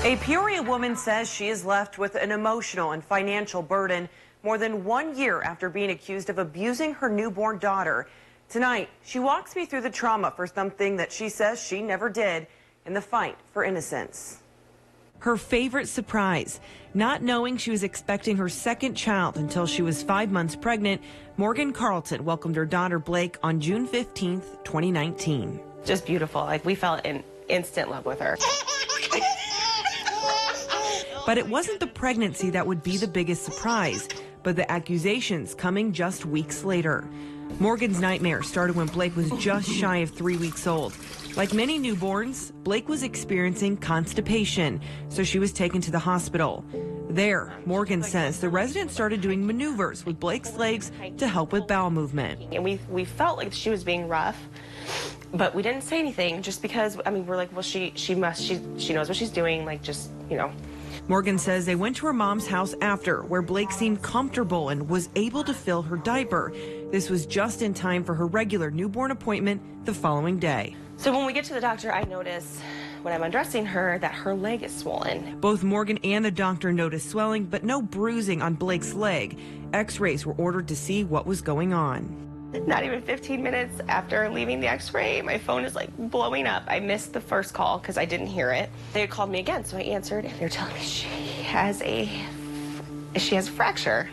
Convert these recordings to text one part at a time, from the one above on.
A Peoria woman says she is left with an emotional and financial burden more than 1 year after being accused of abusing her newborn daughter. Tonight, she walks me through the trauma for something that she says she never did in the fight for innocence. Her favorite surprise, not knowing she was expecting her second child until she was 5 months pregnant, Morgan Carlton welcomed her daughter Blake on June 15th, 2019. Just beautiful. Like, we fell in instant love with her. But it wasn't the pregnancy that would be the biggest surprise, but the accusations coming just weeks later. Morgan's nightmare started when Blake was just shy of 3 weeks old. Like many newborns, Blake was experiencing constipation, so she was taken to the hospital. There, Morgan says the resident started doing maneuvers with Blake's legs to help with bowel movement. And we felt like she was being rough, but we didn't say anything just because, I mean, we're like, well, she knows what she's doing, like, just, you know. Morgan says they went to her mom's house after, where Blake seemed comfortable and was able to fill her diaper. This was just in time for her regular newborn appointment the following day. So when we get to the doctor, I notice when I'm undressing her that her leg is swollen. Both Morgan and the doctor noticed swelling, but no bruising on Blake's leg. X-rays were ordered to see what was going on. Not even 15 minutes after leaving the x-ray, my phone is like blowing up. I missed the first call because I didn't hear it. They had called me again, so I answered, and they're telling me she has a fracture.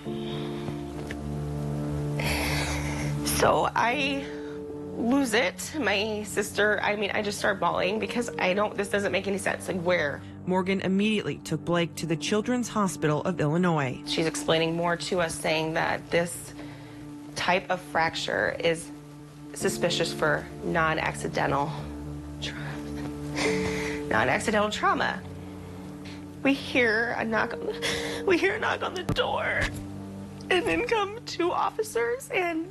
So I lose it. My sister, I just start bawling because this doesn't make any sense. Like, where? Morgan immediately took Blake to the Children's Hospital of Illinois. She's explaining more to us, saying that this type of fracture is suspicious for non-accidental trauma. We hear a knock on the door, and then come 2 officers, and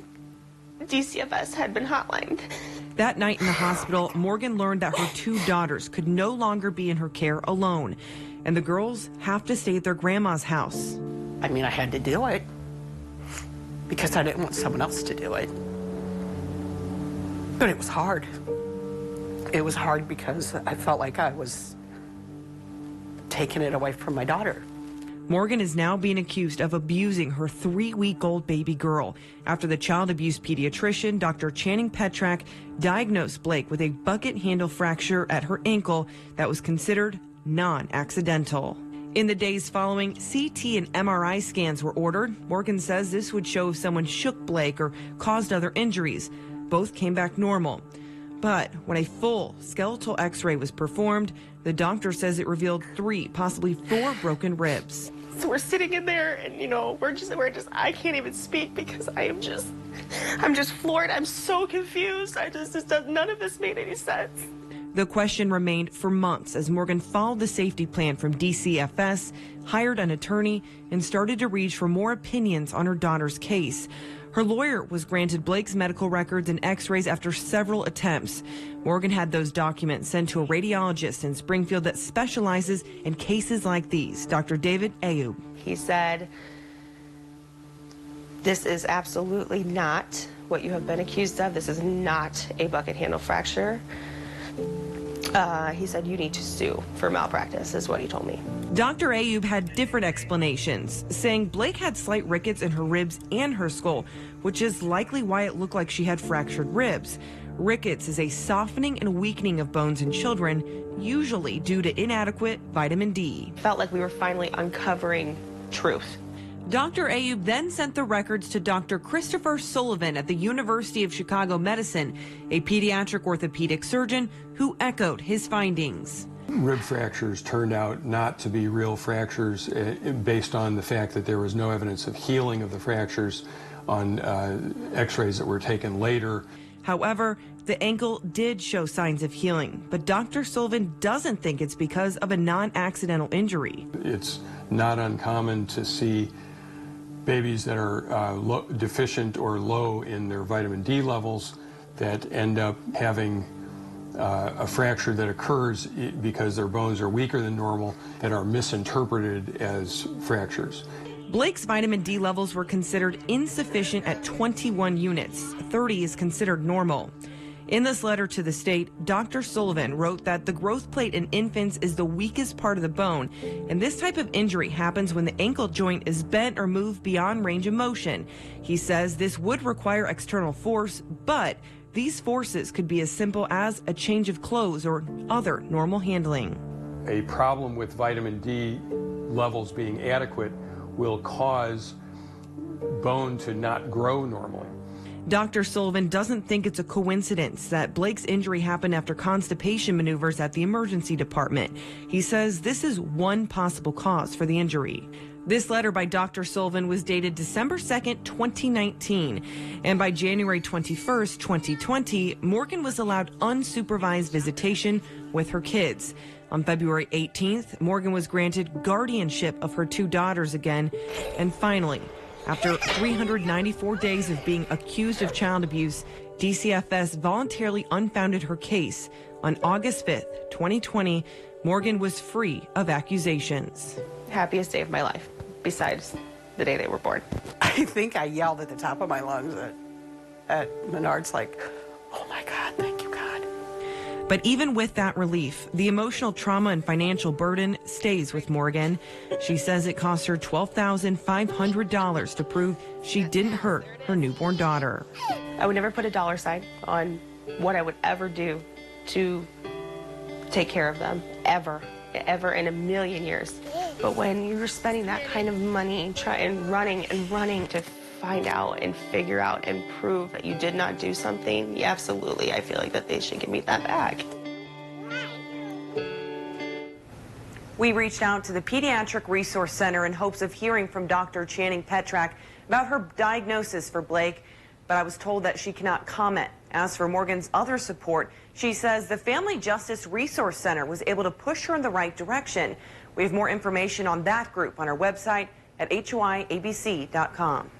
DCFS had been hotlined. That night in the hospital, Morgan learned that her 2 daughters could no longer be in her care alone, and the girls have to stay at their grandma's house. I mean, I had to do it because I didn't want someone else to do it. But it was hard. It was hard because I felt like I was taking it away from my daughter. Morgan is now being accused of abusing her 3-week-old baby girl after the child abuse pediatrician, Dr. Channing Petrak, diagnosed Blake with a bucket handle fracture at her ankle that was considered non-accidental. In the days following, CT and MRI scans were ordered. Morgan says this would show if someone shook Blake or caused other injuries. Both came back normal. But when a full skeletal x-ray was performed, the doctor says it revealed 3, possibly 4 broken ribs. So we're sitting in there, and I can't even speak because I'm just floored. I'm so confused. None of this made any sense. The question remained for months as Morgan followed the safety plan from DCFS, hired an attorney, and started to reach for more opinions on her daughter's case. Her lawyer was granted Blake's medical records and x-rays after several attempts. Morgan had those documents sent to a radiologist in Springfield that specializes in cases like these, Dr. David Ayub. He said, "This is absolutely not what you have been accused of. This is not a bucket handle fracture." He said, "You need to sue for malpractice," is what he told me. Dr. Ayub had different explanations, saying Blake had slight rickets in her ribs and her skull, which is likely why it looked like she had fractured ribs. Rickets is a softening and weakening of bones in children, usually due to inadequate vitamin D. Felt like we were finally uncovering truth. Dr. Ayub then sent the records to Dr. Christopher Sullivan at the University of Chicago Medicine, a pediatric orthopedic surgeon who echoed his findings. Rib fractures turned out not to be real fractures based on the fact that there was no evidence of healing of the fractures on x-rays that were taken later. However, the ankle did show signs of healing, but Dr. Sullivan doesn't think it's because of a non-accidental injury. It's not uncommon to see babies that are deficient or low in their vitamin D levels that end up having a fracture that occurs because their bones are weaker than normal and are misinterpreted as fractures. Blake's vitamin D levels were considered insufficient at 21 units. 30 is considered normal. In this letter to the state, Dr. Sullivan wrote that the growth plate in infants is the weakest part of the bone, and this type of injury happens when the ankle joint is bent or moved beyond range of motion. He says this would require external force, but these forces could be as simple as a change of clothes or other normal handling. A problem with vitamin D levels being adequate will cause bone to not grow normally. Dr. Sullivan doesn't think it's a coincidence that Blake's injury happened after constipation maneuvers at the emergency department. He says this is one possible cause for the injury. This letter by Dr. Sullivan was dated December 2nd, 2019. And by January 21st, 2020, Morgan was allowed unsupervised visitation with her kids. On February 18th, Morgan was granted guardianship of her 2 daughters again. And finally, after 394 days of being accused of child abuse, DCFS voluntarily unfounded her case. On August 5th, 2020, Morgan was free of accusations. Happiest day of my life, besides the day they were born. I think I yelled at the top of my lungs at Menards, like, oh my God, thank you, God. But even with that relief, the emotional trauma and financial burden stays with Morgan. She says it cost her $12,500 to prove she didn't hurt her newborn daughter. I would never put a dollar sign on what I would ever do to take care of them, ever in a million years. But when you're spending that kind of money and running to find out and figure out and prove that you did not do something, yeah, absolutely, I feel like that they should give me that back. We reached out to the Pediatric Resource Center in hopes of hearing from Dr. Channing Petrak about her diagnosis for Blake, but I was told that she cannot comment. As for Morgan's other support, she says the Family Justice Resource Center was able to push her in the right direction. We have more information on that group on our website at hoiabc.com.